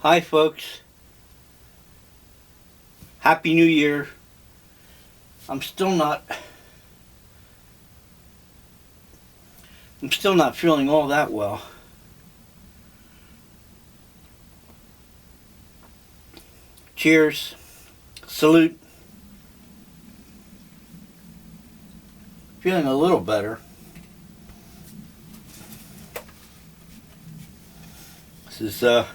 Hi folks, Happy New Year. I'm still not feeling all that well. Cheers. Salute. Feeling a little better. This is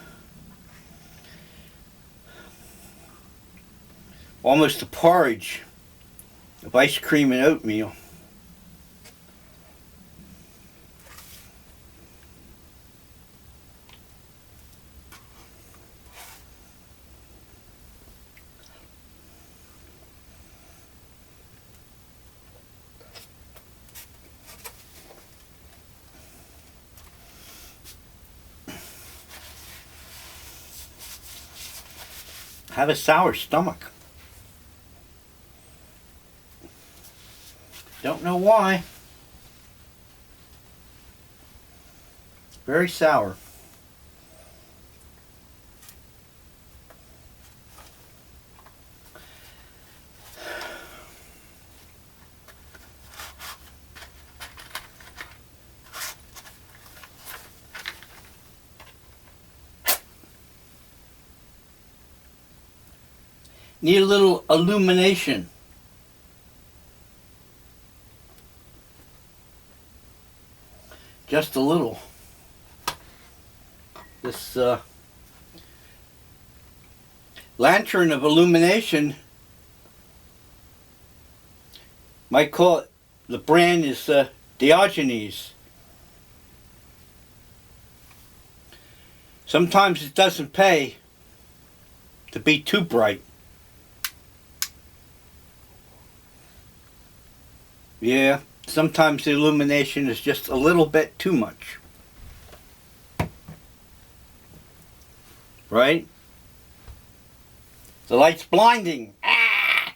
almost a porridge of ice cream and oatmeal. I have a sour stomach. Don't know why. Very sour. Need a little illumination. Just a little. This lantern of illumination, might call it, the brand is Diogenes. Sometimes it doesn't pay to be too bright. Yeah, sometimes the illumination is just a little bit too much. Right? The light's blinding. Ah!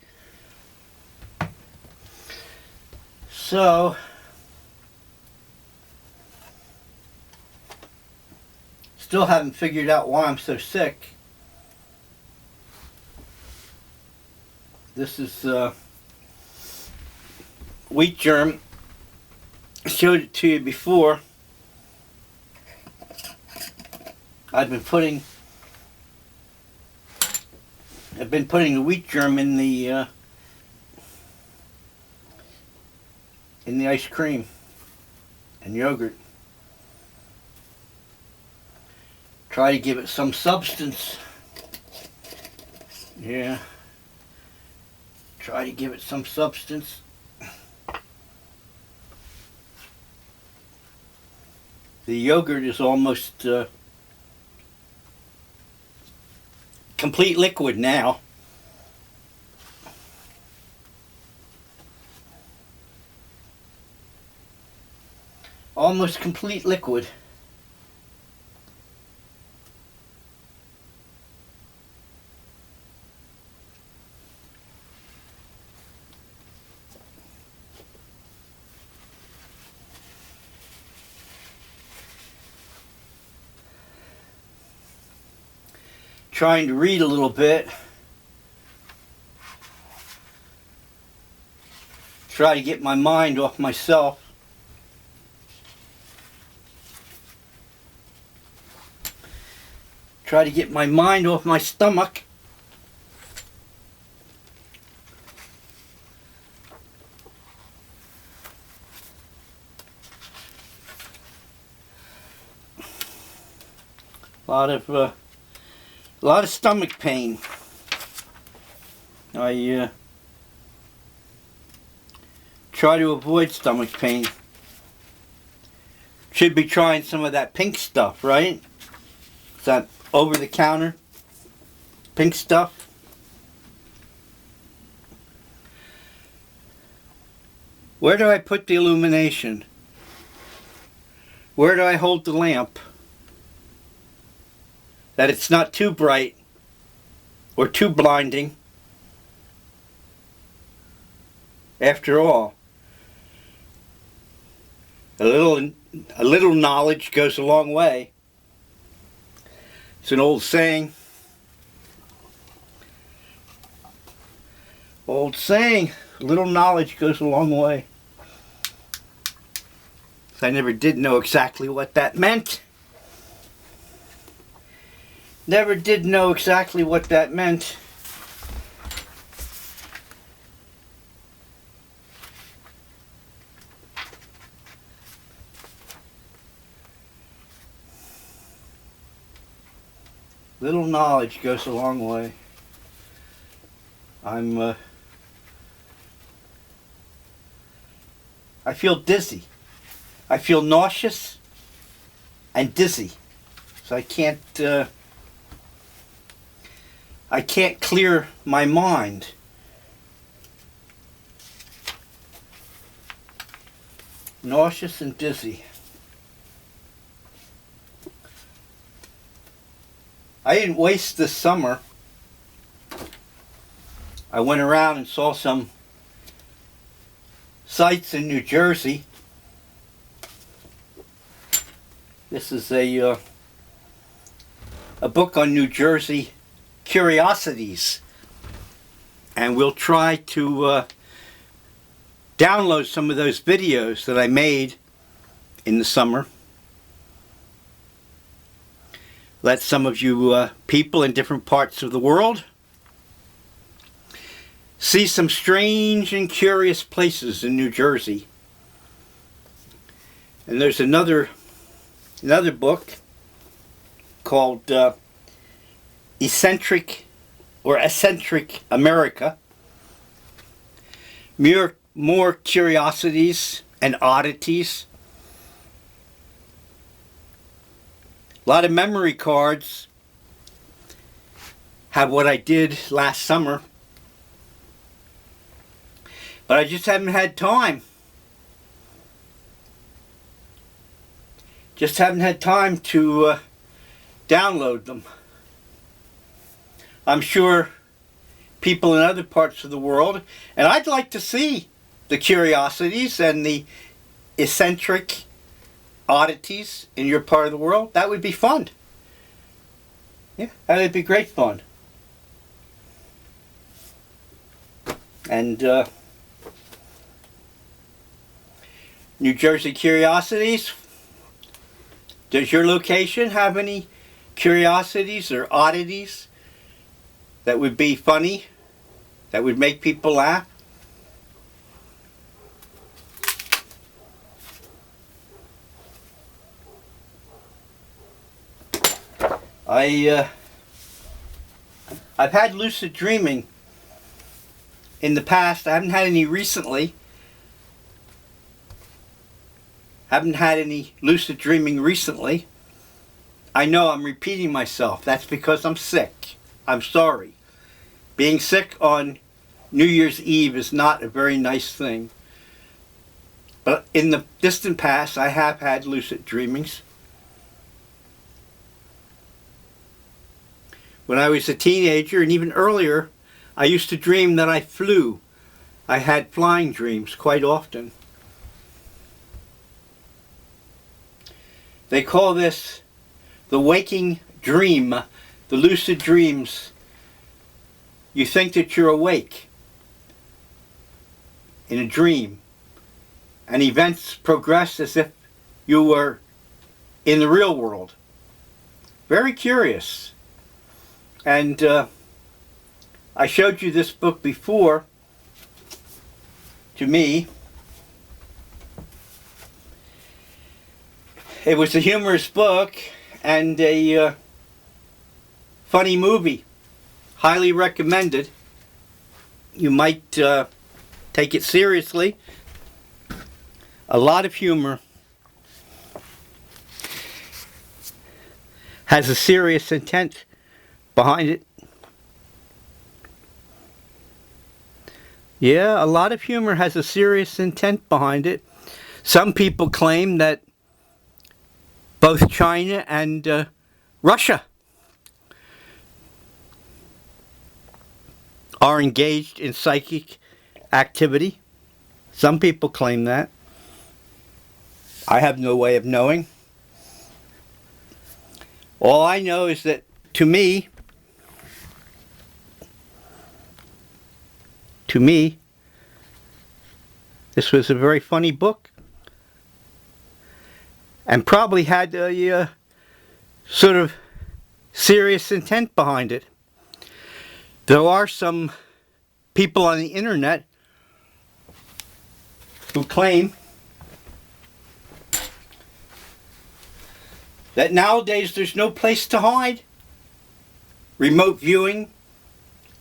So, still haven't figured out why I'm so sick. This is wheat germ. I showed it to you before. I've been putting the wheat germ in the ice cream and yogurt. Try to give it some substance. Yeah. Try to give it some substance. The yogurt is almost complete liquid now. Almost complete liquid. Trying to read a little bit. Try to get my mind off myself. Try to get my mind off my stomach. A lot of stomach pain. I try to avoid stomach pain. Should be trying some of that pink stuff, right? Is that over the counter pink stuff? Where do I put the illumination? Where do I hold the lamp? That it's not too bright or too blinding. After all, a little knowledge goes a long way. It's an old saying. Old saying, a little knowledge goes a long way. I never did know exactly what that meant. Never did know exactly what that meant. Little knowledge goes a long way. I feel dizzy. I feel nauseous and dizzy. So I can't clear my mind. Nauseous and dizzy. I didn't waste this summer. I went around and saw some sites in New Jersey. This is a book on New Jersey curiosities, and we'll try to download some of those videos that I made in the summer. Let some of you people in different parts of the world see some strange and curious places in New Jersey. And there's another book called Eccentric America. More curiosities and oddities. A lot of memory cards have what I did last summer, but I just haven't had time. Just haven't had time to download them. I'm sure people in other parts of the world, and I'd like to see the curiosities and the eccentric oddities in your part of the world. That would be fun. Yeah, that would be great fun. And New Jersey curiosities. Does your location have any curiosities or oddities that would be funny, that would make people laugh? I've had lucid dreaming in the past. I haven't had any recently. Haven't had any lucid dreaming recently. I know I'm repeating myself. That's because I'm sick. I'm sorry. Being sick on New Year's Eve is not a very nice thing. But in the distant past, I have had lucid dreamings. When I was a teenager, and even earlier, I used to dream that I flew. I had flying dreams quite often. They call this the waking dream, the lucid dreams. You think that you're awake in a dream, and events progress as if you were in the real world. Very curious. And I showed you this book before, to me. It was a humorous book and a funny movie. Highly recommended. You might take it seriously. A lot of humor. Has a serious intent behind it. Yeah, a lot of humor has a serious intent behind it. Some people claim that both China and Russia are engaged in psychic activity. Some people claim that. I have no way of knowing. All I know is that to me, this was a very funny book, and probably had a sort of serious intent behind it. There are some people on the internet who claim that nowadays there's no place to hide. Remote viewing,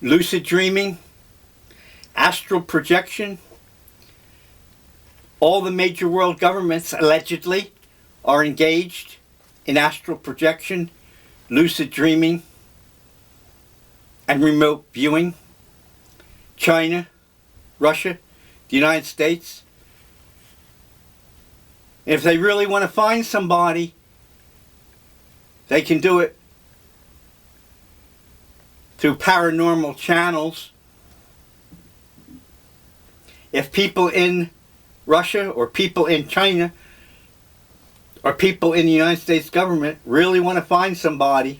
lucid dreaming, astral projection. All the major world governments allegedly are engaged in astral projection, lucid dreaming, and remote viewing. China, Russia, the United States. If they really want to find somebody, they can do it through paranormal channels. If people in Russia or people in China or people in the United States government really want to find somebody,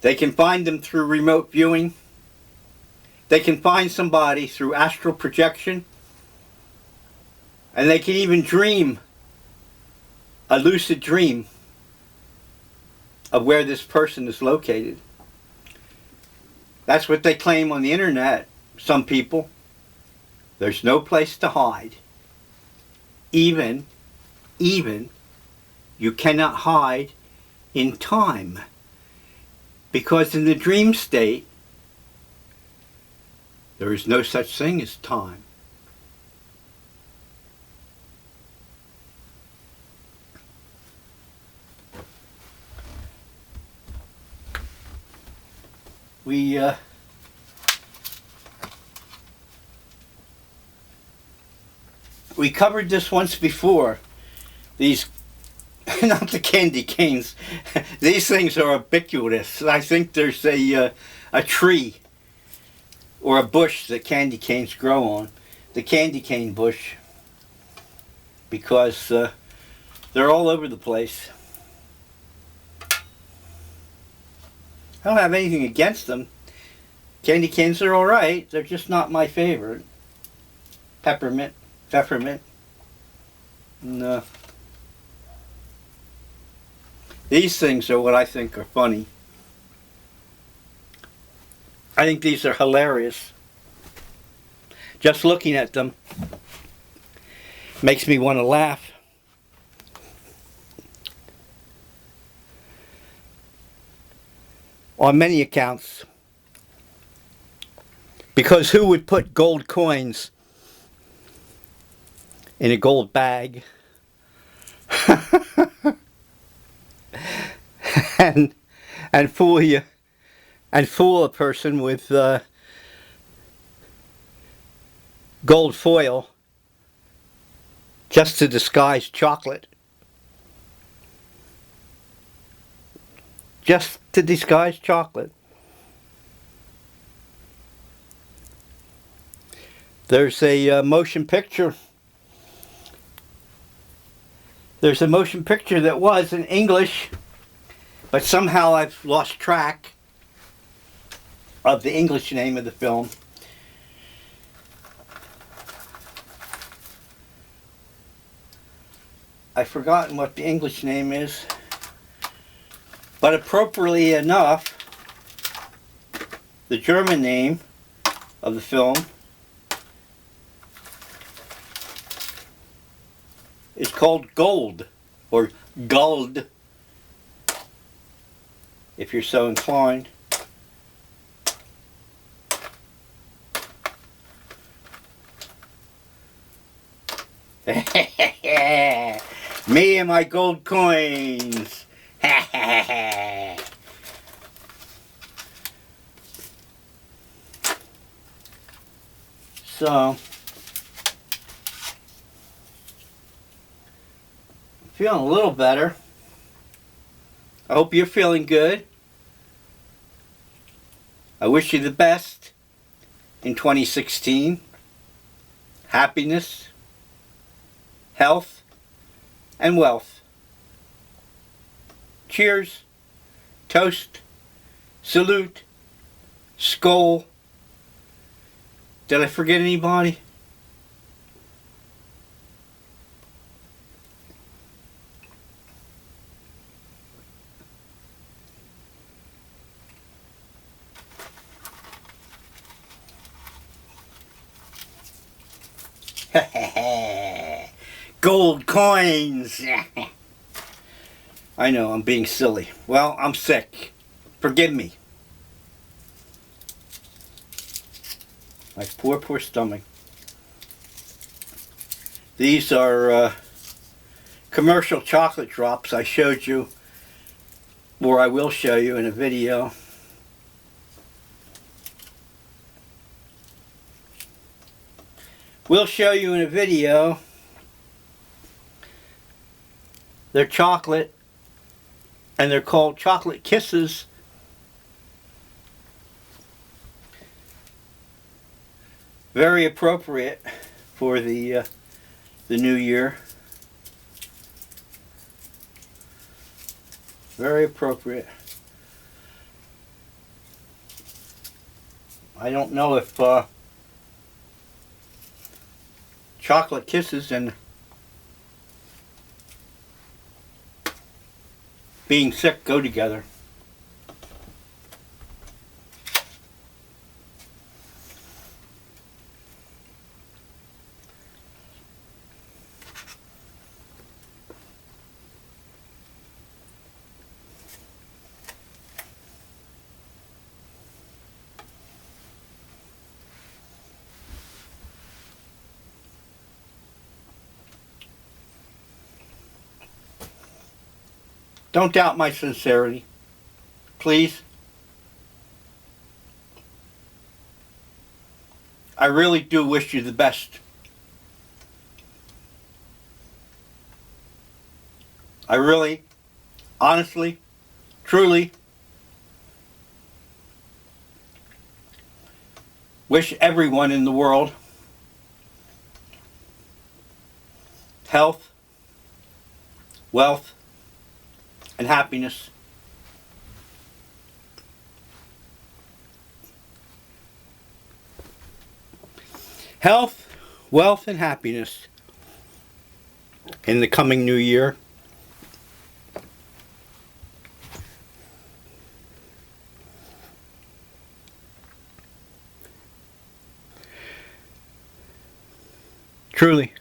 they can find them through remote viewing. They can find somebody through astral projection. And they can even dream a lucid dream of where this person is located. That's what they claim on the internet, some people. There's no place to hide. Even you cannot hide in time. Because in the dream state, there is no such thing as time. We covered this once before. These, not the candy canes, these things are ubiquitous. I think there's a tree or a bush that candy canes grow on. The candy cane bush. Because they're all over the place. I don't have anything against them. Candy canes are alright. They're just not my favorite. Peppermint. No. These things are what I think are funny. I think these are hilarious. Just looking at them makes me want to laugh. On many accounts. Because who would put gold coins in a gold bag and fool you and fool a person with gold foil just to disguise chocolate? Just to disguise chocolate. There's a motion picture. There's a motion picture that was in English, but somehow I've lost track of the English name of the film. I've forgotten what the English name is. But appropriately enough, the German name of the film is called Gold, or Gold, if you're so inclined. Me and my gold coins. So, feeling a little better. I hope you're feeling good. I wish you the best in 2016. Happiness, health, and wealth. Cheers. toast, salute, skull. Did I forget anybody? Gold coins. I know, I'm being silly. Well, I'm sick. Forgive me. My poor stomach. These are commercial chocolate drops I showed you, or I will show you in a video. We'll show you in a video. They're chocolate, and they're called chocolate kisses. Very appropriate for the new year. Very appropriate. I don't know if chocolate kisses and being sick go together. Don't doubt my sincerity, please. I really do wish you the best. I really, honestly, truly wish everyone in the world health, wealth, and happiness. Health, wealth, and happiness in the coming new year. Truly.